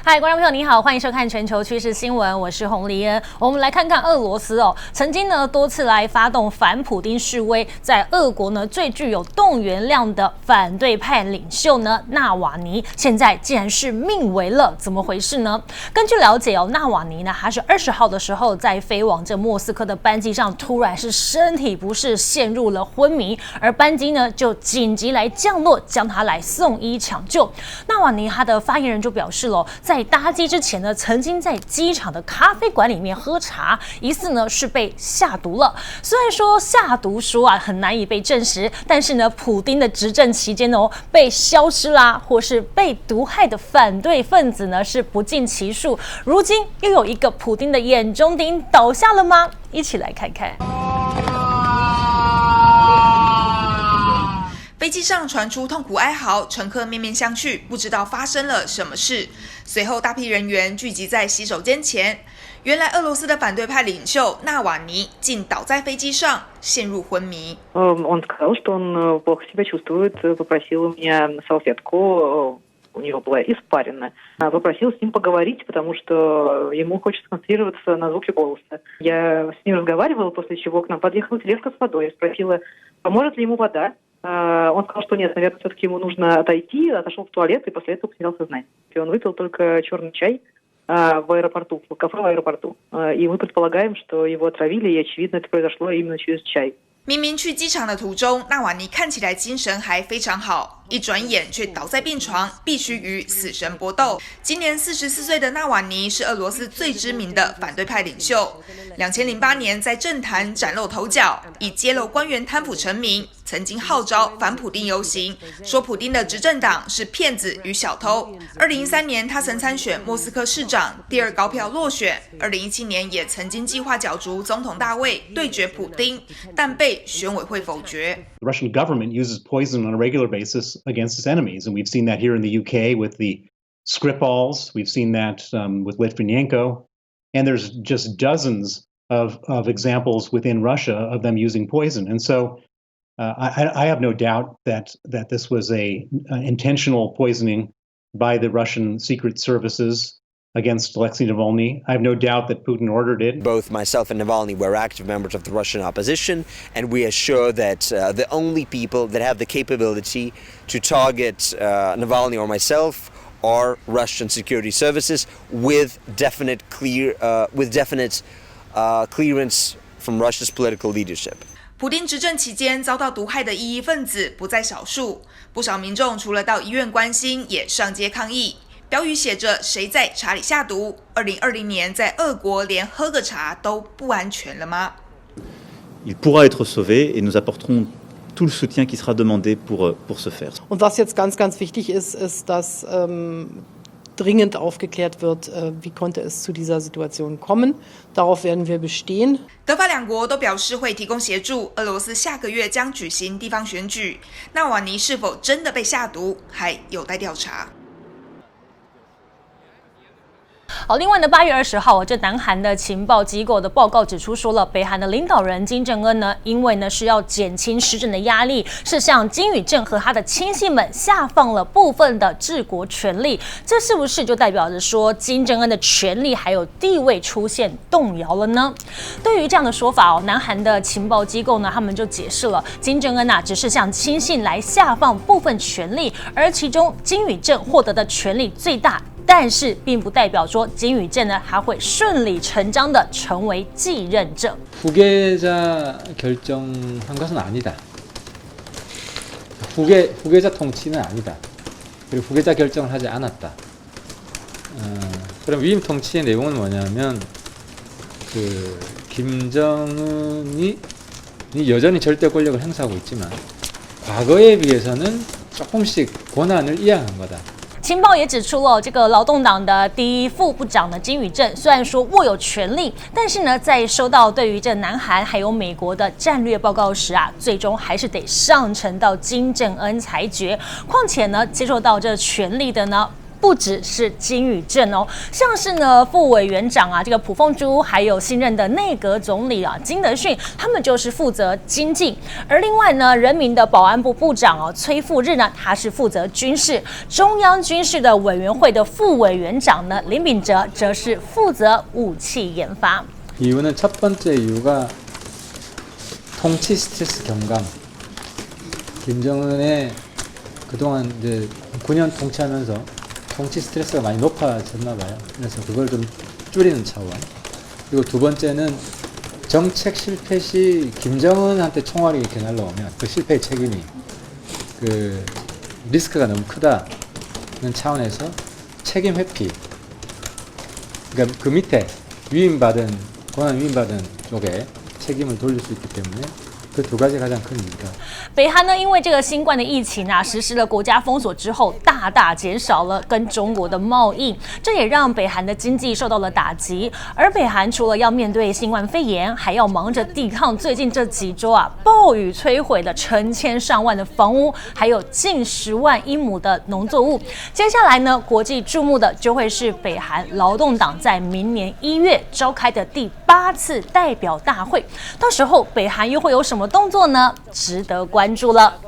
嗨，观众朋友，你好，欢迎收看全球趋势新闻，我是洪丽恩。我们来看看俄罗斯曾经呢多次来发动反普丁示威，在俄国呢最具有动员量的反对派领袖呢纳瓦尼，现在竟然是命危了，怎么回事呢？根据了解纳瓦尼呢他是20号的时候在飞往这莫斯科的班机上，突然是身体不适，陷入了昏迷，而班机呢就紧急来降落，将他来送医抢救。纳瓦尼他的发言人就表示在搭机之前呢，曾经在机场的咖啡馆里面喝茶，疑似呢是被下毒了。虽然说下毒说很难以被证实，但是呢，普丁的执政期间被消失啦，或是被毒害的反对分子呢是不计其数。如今又有一个普丁的眼中钉倒下了吗？一起来看看。飞机上传出痛苦哀嚎，乘客面面相觑，不知道发生了什么事。随后，大批人员聚集在洗手间前。原来，俄罗斯的反对派领袖纳瓦尼竟倒在飞机上，陷入昏迷。Он сказал, что он плохо себя чувствует, попросил у меня салфетку. У него была испарина. Попросил с ним поговорить, потому что ему хочется концентрироваться на звуке голоса. Я с ним разговаривала, после чего к нам подъехала тележка с водой. Я спросила, поможет ли ему вода. Он сказал, что нет, наверное, все-таки ему нужно отойти, отошел в туалет и после этого потерял сознание. И он выпил только черный чай в аэропорту, в кафе в аэропорту. И мы предполагаем, что его отравили, и, очевидно, это произошло именно через чай. 明明去机场的途中，纳瓦尼看起来精神还非常好，一转眼却倒在病床，必须与死神搏斗。今年44岁的纳瓦尼是俄罗斯最知名的反对派领袖。2008年在政坛崭露头角，以揭露官员贪腐成名，曾经号召反普丁游行，说普丁的执政党是骗子与小偷。2013年他曾参选莫斯科市长，第2高票落选。2017年也曾经计划角逐总统大位，对决普丁，但被选委会否决。The Russian government uses poison on a regular basis against its enemies, and we've seen that here in the UK with the Skripals. We've seen that with Litvinenko, and there's just dozens of examples within Russia of them using poison. And so I have no doubt that this was a intentional poisoning by the Russian secret services against Alexei Navalny. I have no doubt that Putin ordered it. Both myself and Navalny were active members of the Russian opposition, and we assure that the only people that have the capability to target Navalny or myself are Russian security services with definite clearance from Russia's political leadership. 普丁执政期间遭到毒害的异议分子不在少数，不少民众除了到医院关心，也上街抗议。标语写着"谁在茶里下毒 "2020年在俄国连喝个茶都不安全了吗？ Il pourra être sauvé et nous apporterons tout le soutien qui sera demandé pour ce faire. Und was jetzt ganz, ganz wichtig ist, ist, dass dringend aufgeklärt wird, wie konnte es zu dieser Situation kommen. Darauf werden wir bestehen. 德法两国都表示会提供协助。俄罗斯下个月将举行地方选举，纳瓦尼是否真的被下毒，还有待调查。另外呢，8月20号，这南韩的情报机构的报告指出，说了北韩的领导人金正恩呢，因为呢是要减轻施政的压力，是向金与正和他的亲信们下放了部分的治国权力。这是不是就代表着说金正恩的权力还有地位出现动摇了呢？对于这样的说法南韩的情报机构呢，他们就解释了，金正恩只是向亲信来下放部分权力，而其中金与正获得的权力最大。但是并不代表说金与正呢，还会顺理成章的成为继任者。후계자결정한 것은 아니다. 후계자 통치는 아니다. 그리고 후계자 결정을 하지 않았다. 그럼 위임 통치의 내용은 뭐냐면 김정은이 여전히 절대 권력을 행사하고 있지만 과거에 비해서는 조금씩 권한을 이양한 거다. 情报也指出了，这个劳动党的第一副部长呢金与正，虽然说握有权力，但是呢，在收到对于这南韩还有美国的战略报告时最终还是得上呈到金正恩裁决。况且呢，接受到这权力的呢，不只是金与正哦，像是呢副委员长啊，这个朴凤珠，还有新任的内阁总理啊金德训，他们就是负责经济。而另外呢，人民的保安部部长哦崔富日呢，他是负责军事。中央军事的委员会的副委员长呢林秉哲，则是负责武器研发。 이유는 첫 번째 이유가 통치 스트레스 경감. 김정은의 그동안 이제 9년 통치하면서 통치 스트레스가 많이 높아졌나 봐요. 그래서 그걸 좀 줄이는 차원. 그리고 두 번째는 정책 실패 시 김정은한테 총알이 이렇게 날라오면 그 실패의 책임이 그 리스크가 너무 크다는 차원에서 책임 회피. 그러니까 그 밑에 권한 위임받은 쪽에 책임을 돌릴 수 있기 때문에 그 두 가지 가장 큰 이유다. 北韩呢，因为这个新冠的疫情啊，实施了国家封锁之后，大大减少了跟中国的贸易，这也让北韩的经济受到了打击。而北韩除了要面对新冠肺炎，还要忙着抵抗最近这几周啊暴雨摧毁了成千上万的房屋，还有近10万英亩的农作物。接下来呢，国际注目的就会是北韩劳动党在明年1月召开的第8次代表大会，到时候北韩又会有什么动作呢？值得关注了。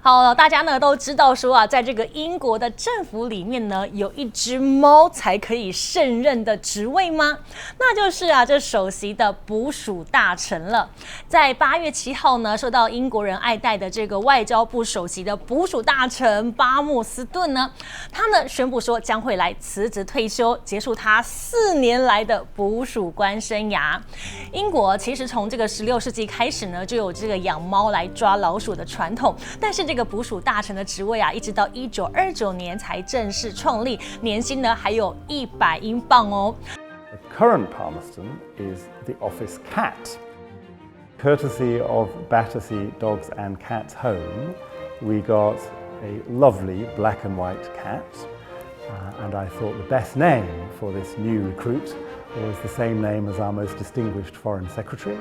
好，大家呢都知道说啊，在这个英国的政府里面呢，有一只猫才可以胜任的职位吗？那就是啊，这首席的捕鼠大臣了。在8月7号呢，受到英国人爱戴的这个外交部首席的捕鼠大臣巴默斯顿呢，他呢宣布说将会来辞职退休，结束他4年来的捕鼠官生涯。英国其实从这个16世纪开始呢，就有这个养猫来抓老鼠的传统，但是这个捕鼠大臣的职位啊，一直到1929年才正式创立，年薪呢还有100英镑哦。The current Palmerston is the office cat. Courtesy of Battersea Dogs and Cats Home, we got a lovely black and white cat, and I thought the best name for this new recruit was the same name as our most distinguished Foreign Secretary.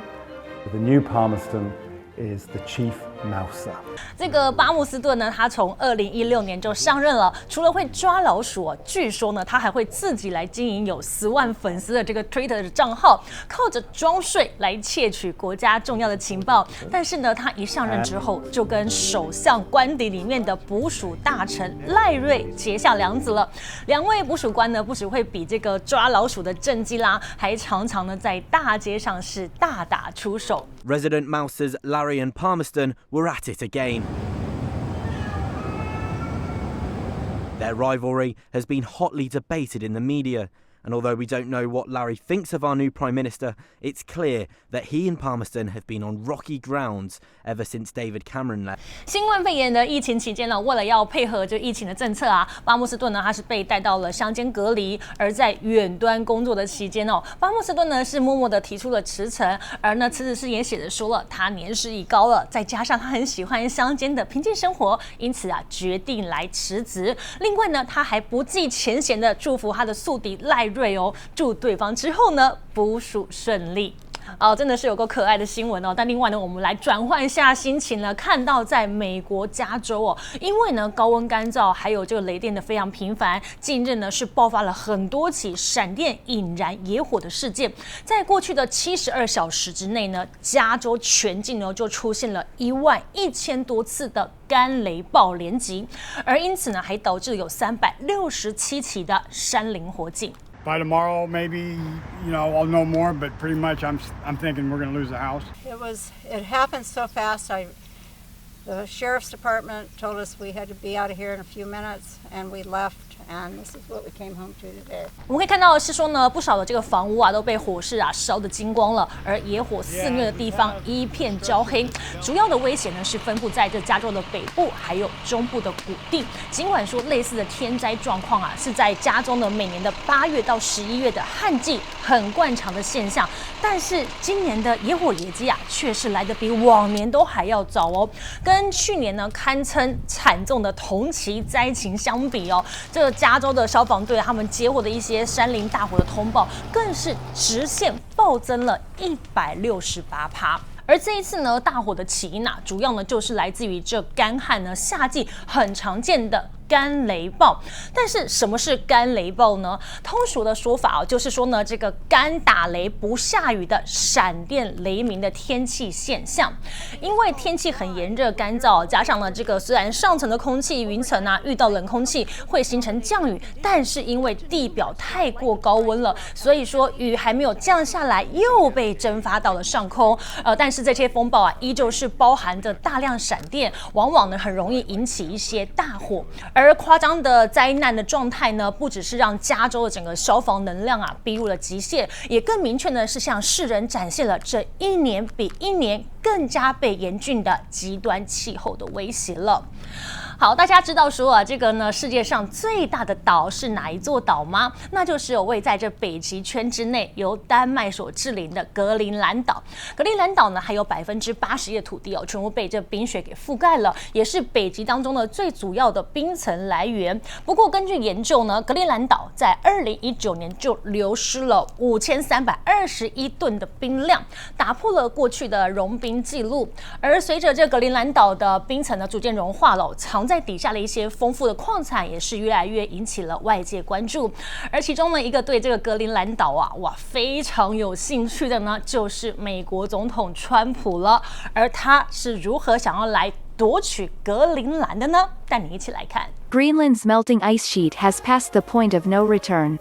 The new Palmerston is the Chief Mouser. 这个巴默斯顿呢，他从2016年就上任了。除了会抓老鼠，据说呢，他还会自己来经营有10万粉丝的这个 Twitter 的账号，靠着装睡来窃取国家重要的情报。但是呢，他一上任之后，就跟首相官邸里面的捕鼠大臣赖瑞结下梁子了。2位捕鼠官呢，不只会比这个抓老鼠的政绩啦，还常常呢在大街上是大打出手。Resident mousers Larry and Palmerston were at it again. Their rivalry has been hotly debated in the media, and although we don't know what Larry thinks of our new Prime Minister, it's clear that he and Palmerston have been on rocky grounds ever since David Cameron left. 新冠肺炎的疫情期间呢，为了要配合这疫情的政策啊，巴默斯顿呢他是被带到了乡间隔离，而在远端工作的期间哦，巴默斯顿呢是默默的提出了辞呈，而呢辞职诗也写着说了，他年事已高了，再加上他很喜欢乡间的平静生活，因此啊决定来辞职。另外呢，他还不计前嫌的祝福他的宿敌赖瑞哦，祝对方之后呢捕鼠顺利。哦，真的是有够可爱的新闻哦。但另外呢，我们来转换一下心情了。看到在美国加州哦，因为呢高温干燥，还有这个雷电的非常频繁，近日呢是爆发了很多起闪电引燃野火的事件。在过去的72小时之内呢，加州全境呢就出现了11000多次的干雷暴连击，而因此呢还导致有367起的山林火警。By tomorrow, maybe, I'll know more, but pretty much I'm thinking we're going to lose the house. It happened so fast. The sheriff's department told us we had to be out of here in a few minutes, and we left. And this is what we came home to today. 我们可以看到的是说呢，不少的这个房屋啊都被火势啊烧得精光了，而野火肆虐的地方一片焦黑。主要的危险呢是分布在这加州的北部还有中部的谷地。尽管说类似的天灾状况啊是在加州呢每年的8月到11月的旱季很惯常的现象，但是今年的野火业绩啊却是来得比往年都还要早哦。跟去年呢堪称惨重的同期灾情相比哦，这个加州的消防队他们接获的一些山林大火的通报，更是直线暴增了168%。而这一次呢，大火的起因啊，主要呢就是来自于这干旱呢夏季很常见的干雷暴。但是什么是干雷暴呢？通俗的说法就是说呢，这个干打雷不下雨的闪电雷鸣的天气现象。因为天气很炎热干燥，加上呢这个虽然上层的空气云层啊遇到冷空气会形成降雨，但是因为地表太过高温了，所以说雨还没有降下来，又被蒸发到了上空。但是这些风暴啊，依旧是包含着大量闪电，往往呢很容易引起一些大火。而夸张的灾难的状态呢，不只是让加州的整个消防能量啊逼入了极限，也更明确的是向世人展现了这一年比一年更加被严峻的极端气候的威胁了。好，大家知道说啊，这个呢世界上最大的岛是哪一座岛吗？那就是有位在这北极圈之内由丹麦所治理的格陵兰岛。格陵兰岛呢还有81%的土地哦，全部被这冰雪给覆盖了，也是北极当中的最主要的冰层来源。不过根据研究呢，格陵兰岛在2019年就流失了5321吨的冰量，打破了过去的融冰记录。而随着这格陵兰岛的冰层呢逐渐融化了，藏在底下的一些丰富的矿产也是越来越引起了外界关注。而其中呢，一个对这个格陵兰岛啊非常有兴趣的呢，就是美国总统川普了。而他是如何想要来夺取格陵兰的呢？带你一起来看。Greenland's melting ice sheet has passed the point of no return.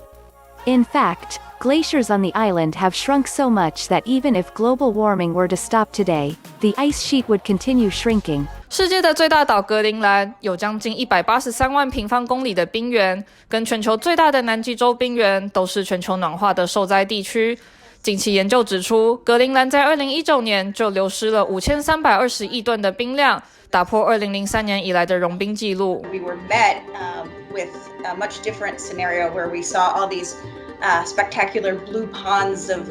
In fact, glaciers on the island have shrunk so much that even if global warming were to stop today, the ice sheet would continue shrinking. 世界的最大岛格陵兰有将近183万平方公里的冰原，跟全球最大的南极洲冰原都是全球暖化的受灾地区。近期研究指出，格陵兰在2019年就流失了5320亿吨的冰量，打破2003年以来的融冰纪录。We were met with a much different scenario where we saw all these spectacular blue ponds of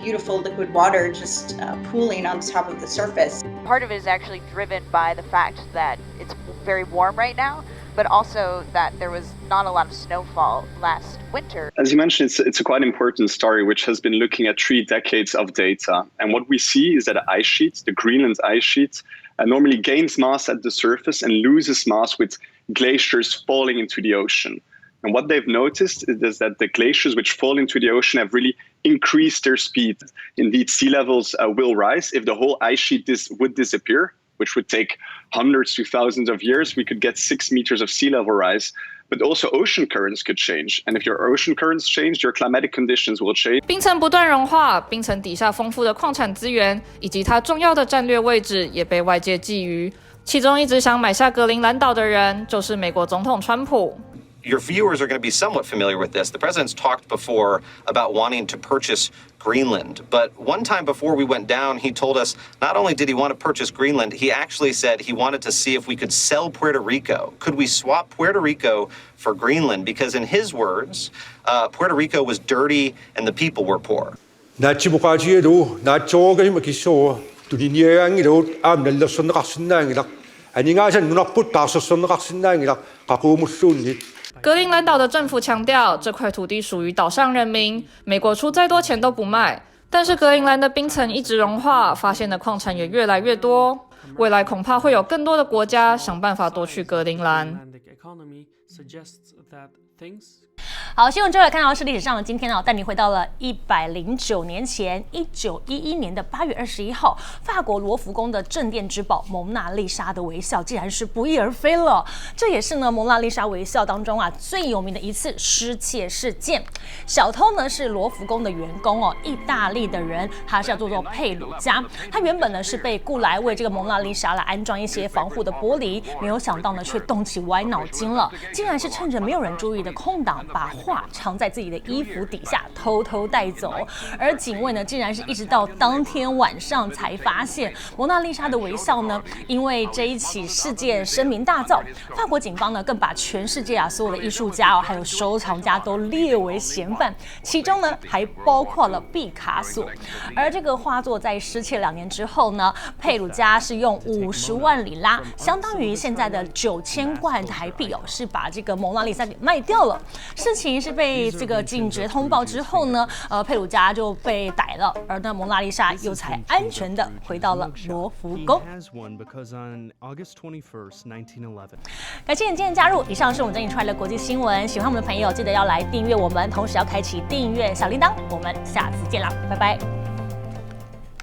beautiful liquid water just pooling on top of the surface. Part of it is actually driven by the fact that it's very warm right now, but also that there was not a lot of snowfall last winter. As you mentioned, it's a quite important story which has been looking at 3 decades of data. And what we see is that the ice sheet, the Greenland ice sheet, normally gains mass at the surface and loses mass with glaciers falling into the ocean. And what they've noticed is that the glaciers which fall into the ocean have really increased their speed. Indeed, sea levels will rise. If the whole ice sheet would disappear, which would take hundreds to thousands of years, we could get 6 meters of sea level rise. But also ocean currents could change. And if your ocean currents change, your climatic conditions will change. 冰层不断融化，冰层底下丰富的矿产资源以及它重要的战略位置也被外界觊觎。其中一直想买下格陵兰岛的人就是美国总统川普。Your viewers are going to be somewhat familiar with this. The president's talked before about wanting to purchase Greenland. But one time before we went down, he told us not only did he want to purchase Greenland, he actually said he wanted to see if we could sell Puerto Rico. Could we swap Puerto Rico for Greenland? Because in his words, Puerto Rico was dirty and the people were poor. 格陵兰岛的政府强调，这块土地属于岛上人民，美国出再多钱都不卖。但是格陵兰的冰层一直融化，发现的矿产也越来越多，未来恐怕会有更多的国家想办法夺取格陵兰。好，新闻之后来看到是历史上的今天哦，带你回到了109年前，1911年的8月21号，法国罗浮宫的镇店之宝蒙娜丽莎的微笑竟然是不翼而飞了。这也是呢蒙娜丽莎微笑当中啊最有名的一次失窃事件。小偷呢是罗浮宫的员工哦，意大利的人，他是叫做佩鲁加。他原本呢是被雇来为这个蒙娜丽莎来安装一些防护的玻璃，没有想到呢却动起歪脑筋了，竟然是趁着没有人注意的空档，把画藏在自己的衣服底下偷偷带走。而警卫呢竟然是一直到当天晚上才发现蒙娜丽莎的微笑呢因为这一起事件声名大噪，法国警方呢更把全世界所有的艺术家还有收藏家都列为嫌犯，其中呢还包括了毕卡索。而这个画作在失窃2年之后呢，佩鲁加是用50万里拉，相当于现在的9000万台币是把这个蒙娜丽莎给卖掉了。事情情是被这个警觉通报之后呢，佩鲁加就被逮了，而那蒙娜丽莎又才安全的回到了罗浮宫。感谢你今天加入，以上是我们整理出来的国际新闻。喜欢我们的朋友，记得要来订阅我们，同时要开启订阅小铃铛。我们下次见啦，拜拜。